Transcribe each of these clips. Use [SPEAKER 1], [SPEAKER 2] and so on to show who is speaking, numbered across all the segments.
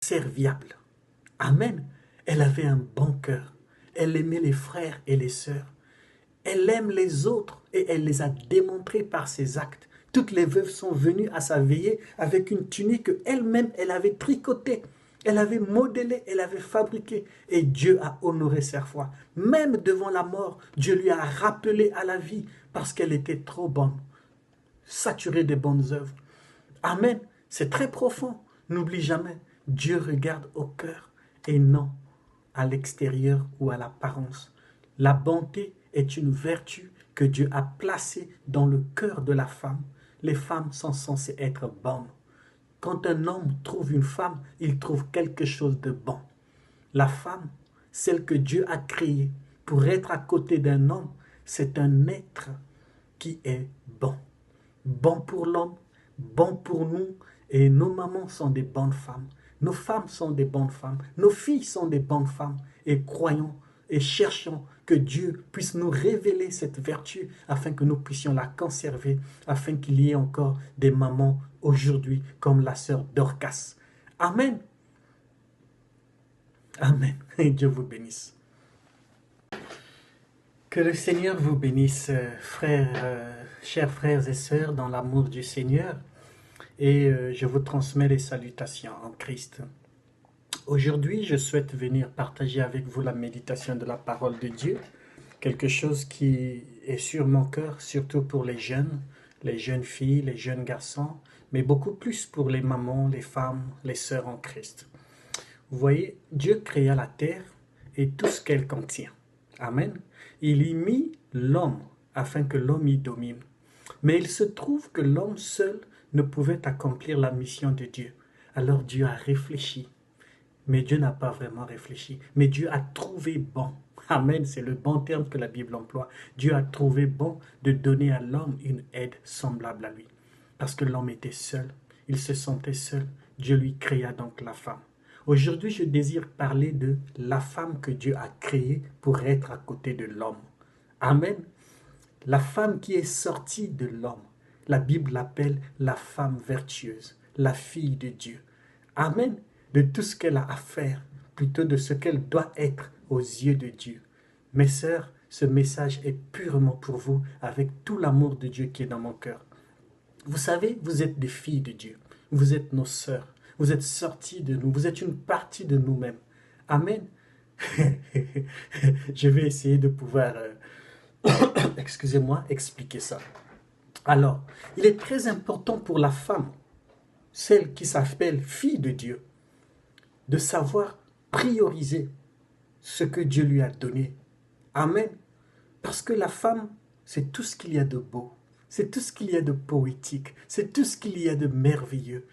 [SPEAKER 1] serviable. Amen. Elle avait un bon cœur. Elle aimait les frères et les sœurs. Elle aime les autres et elle les a démontrés par ses actes. Toutes les veuves sont venues à sa veillée avec une tunique qu'elle-même, elle avait tricotée. Elle avait modelé, elle avait fabriqué. Et Dieu a honoré sa foi. Même devant la mort, Dieu lui a rappelé à la vie parce qu'elle était trop bonne, saturée de bonnes œuvres. Amen. C'est très profond. N'oublie jamais, Dieu regarde au cœur et non à l'extérieur ou à l'apparence. La bonté est une vertu que Dieu a placée dans le cœur de la femme. Les femmes sont censées être bonnes. Quand un homme trouve une femme, il trouve quelque chose de bon. La femme, celle que Dieu a créée pour être à côté d'un homme, c'est un être qui est bon. Bon pour l'homme, bon pour nous, et nos mamans sont des bonnes femmes. Nos femmes sont des bonnes femmes. Nos filles sont des bonnes femmes. Et croyons et cherchons que Dieu puisse nous révéler cette vertu afin que nous puissions la conserver, afin qu'il y ait encore des mamans aujourd'hui comme la sœur Dorcas. Amen. Amen. Et Dieu vous bénisse. Que le Seigneur vous bénisse, chers frères et sœurs, dans l'amour du Seigneur. Et je vous transmets les salutations en Christ. Aujourd'hui, je souhaite venir partager avec vous la méditation de la parole de Dieu, quelque chose qui est sur mon cœur, surtout pour les jeunes filles, les jeunes garçons, mais beaucoup plus pour les mamans, les femmes, les sœurs en Christ. Vous voyez, Dieu créa la terre et tout ce qu'elle contient. Amen. Il y mit l'homme afin que l'homme y domine. Mais il se trouve que l'homme seul ne pouvait accomplir la mission de Dieu. Alors Dieu a réfléchi. Mais Dieu n'a pas vraiment réfléchi. Mais Dieu a trouvé bon. Amen, c'est le bon terme que la Bible emploie. Dieu a trouvé bon de donner à l'homme une aide semblable à lui. Parce que l'homme était seul. Il se sentait seul. Dieu lui créa donc la femme. Aujourd'hui, je désire parler de la femme que Dieu a créée pour être à côté de l'homme. Amen. La femme qui est sortie de l'homme. La Bible l'appelle la femme vertueuse, la fille de Dieu. Amen. De tout ce qu'elle a à faire, plutôt de ce qu'elle doit être aux yeux de Dieu. Mes sœurs, ce message est purement pour vous, avec tout l'amour de Dieu qui est dans mon cœur. Vous savez, vous êtes des filles de Dieu. Vous êtes nos sœurs. Vous êtes sorties de nous. Vous êtes une partie de nous-mêmes. Amen. Je vais essayer de pouvoir, excusez-moi, expliquer ça. Alors, il est très important pour la femme, celle qui s'appelle fille de Dieu, de savoir prioriser ce que Dieu lui a donné. Amen. Parce que la femme, c'est tout ce qu'il y a de beau, c'est tout ce qu'il y a de poétique, c'est tout ce qu'il y a de merveilleux.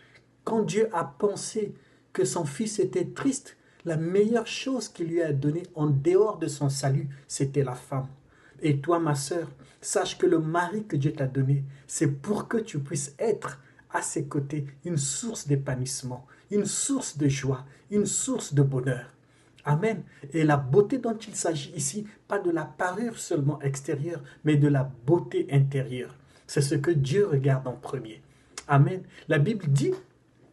[SPEAKER 1] Quand Dieu a pensé que son fils était triste, la meilleure chose qu'il lui a donnée en dehors de son salut, c'était la femme. Et toi, ma sœur, sache que le mari que Dieu t'a donné, c'est pour que tu puisses être à ses côtés une source d'épanouissement, une source de joie, une source de bonheur. Amen. Et la beauté dont il s'agit ici, pas de la parure seulement extérieure, mais de la beauté intérieure. C'est ce que Dieu regarde en premier. Amen. La Bible dit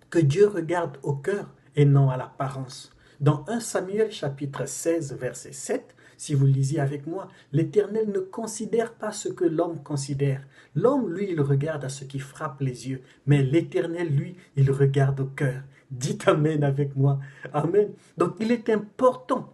[SPEAKER 1] que Dieu regarde au cœur et non à l'apparence. Dans 1 Samuel chapitre 16, verset 7, si vous lisez avec moi, l'Éternel ne considère pas ce que l'homme considère. L'homme, lui, il regarde à ce qui frappe les yeux, mais l'Éternel, lui, il regarde au cœur. Dites Amen avec moi. Amen. Donc, il est important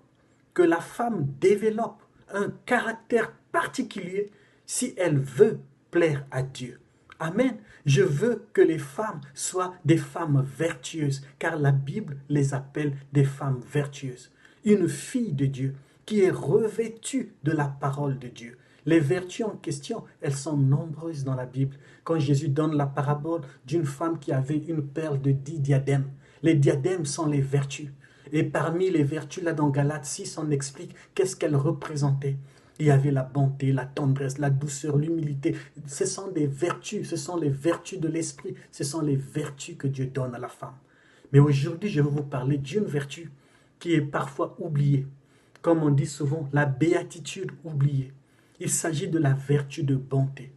[SPEAKER 1] que la femme développe un caractère particulier si elle veut plaire à Dieu. Amen. Je veux que les femmes soient des femmes vertueuses, car la Bible les appelle des femmes vertueuses. Une fille de Dieu qui est revêtue de la parole de Dieu. Les vertus en question, elles sont nombreuses dans la Bible. Quand Jésus donne la parabole d'une femme qui avait une perle de 10 diadèmes, les diadèmes sont les vertus. Et parmi les vertus, là dans Galates 6, on explique qu'est-ce qu'elles représentaient. Il y avait la bonté, la tendresse, la douceur, l'humilité. Ce sont des vertus, ce sont les vertus de l'esprit, ce sont les vertus que Dieu donne à la femme. Mais aujourd'hui, je vais vous parler d'une vertu qui est parfois oubliée. Comme on dit souvent, la béatitude oubliée. Il s'agit de la vertu de bonté.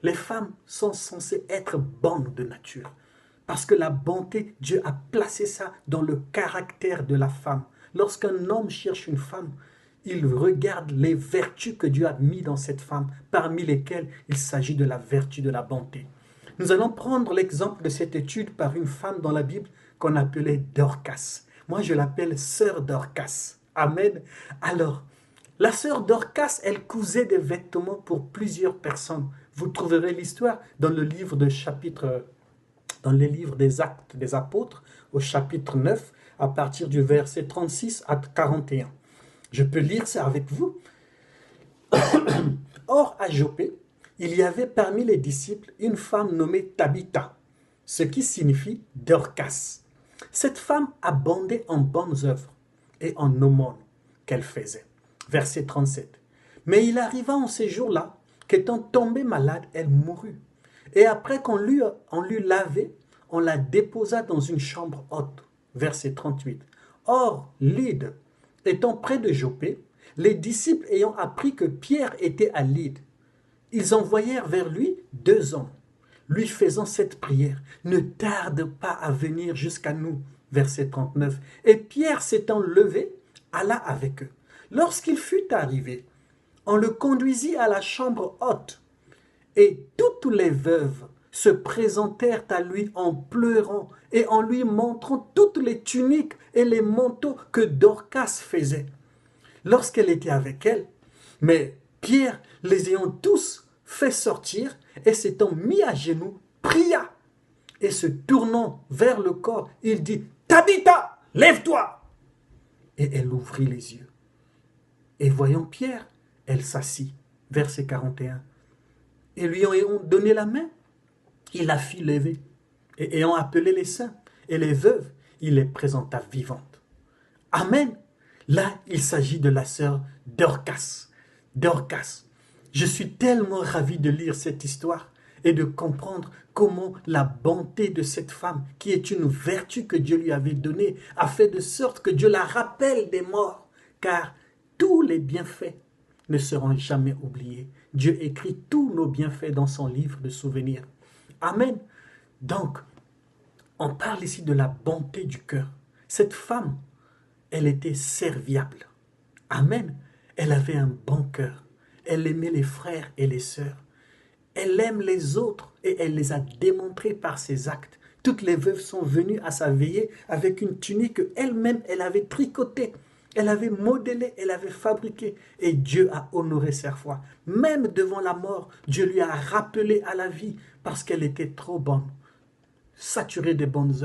[SPEAKER 1] Les femmes sont censées être bonnes de nature. Parce que la bonté, Dieu a placé ça dans le caractère de la femme. Lorsqu'un homme cherche une femme, il regarde les vertus que Dieu a mis dans cette femme, parmi lesquelles il s'agit de la vertu de la bonté. Nous allons prendre l'exemple de cette étude par une femme dans la Bible qu'on appelait Dorcas. Moi, je l'appelle sœur Dorcas. Amen. Alors, la sœur Dorcas, elle cousait des vêtements pour plusieurs personnes. Vous trouverez l'histoire dans le livre dans les livres des Actes des Apôtres, au chapitre 9, à partir du verset 36 à 41. Je peux lire ça avec vous. Or, à Joppé, il y avait parmi les disciples une femme nommée Tabitha, ce qui signifie Dorcas. Cette femme abondait en bonnes œuvres et en aumônes qu'elle faisait. Verset 37. Mais il arriva en ces jours-là qu'étant tombée malade, elle mourut. Et après qu'on l'eut lavée, on la déposa dans une chambre haute. Verset 38. Or, Lyde, étant près de Joppé, les disciples ayant appris que Pierre était à Lyde, ils envoyèrent vers lui 2 hommes, lui faisant cette prière. Ne tarde pas à venir jusqu'à nous. Verset 39. Et Pierre s'étant levé, alla avec eux. Lorsqu'il fut arrivé, on le conduisit à la chambre haute, et toutes les veuves se présentèrent à lui en pleurant et en lui montrant toutes les tuniques et les manteaux que Dorcas faisait lorsqu'elle était avec elle. Mais Pierre, les ayant tous fait sortir et s'étant mis à genoux, pria. Et se tournant vers le corps, il dit, « Tabitha, lève-toi » Et elle ouvrit les yeux. Et voyant Pierre, elle s'assit. Verset 41. Et lui ayant donné la main, il la fit lever. Et ayant appelé les saints et les veuves, il les présenta vivantes. Amen. Là, il s'agit de la sœur Dorcas. Dorcas. Je suis tellement ravi de lire cette histoire et de comprendre comment la bonté de cette femme, qui est une vertu que Dieu lui avait donnée, a fait de sorte que Dieu la rappelle des morts. Car tous les bienfaits ne seront jamais oubliés. Dieu écrit tous nos bienfaits dans son livre de souvenirs. Amen. Donc, on parle ici de la bonté du cœur. Cette femme, elle était serviable. Amen. Elle avait un bon cœur. Elle aimait les frères et les sœurs. Elle aime les autres et elle les a démontrés par ses actes. Toutes les veuves sont venues à sa veillée avec une tunique qu'elle-même, elle avait tricotée. Elle avait modelé, elle avait fabriqué. Et Dieu a honoré sa foi. Même devant la mort, Dieu lui a rappelé à la vie parce qu'elle était trop bonne, saturée de bonnes œuvres.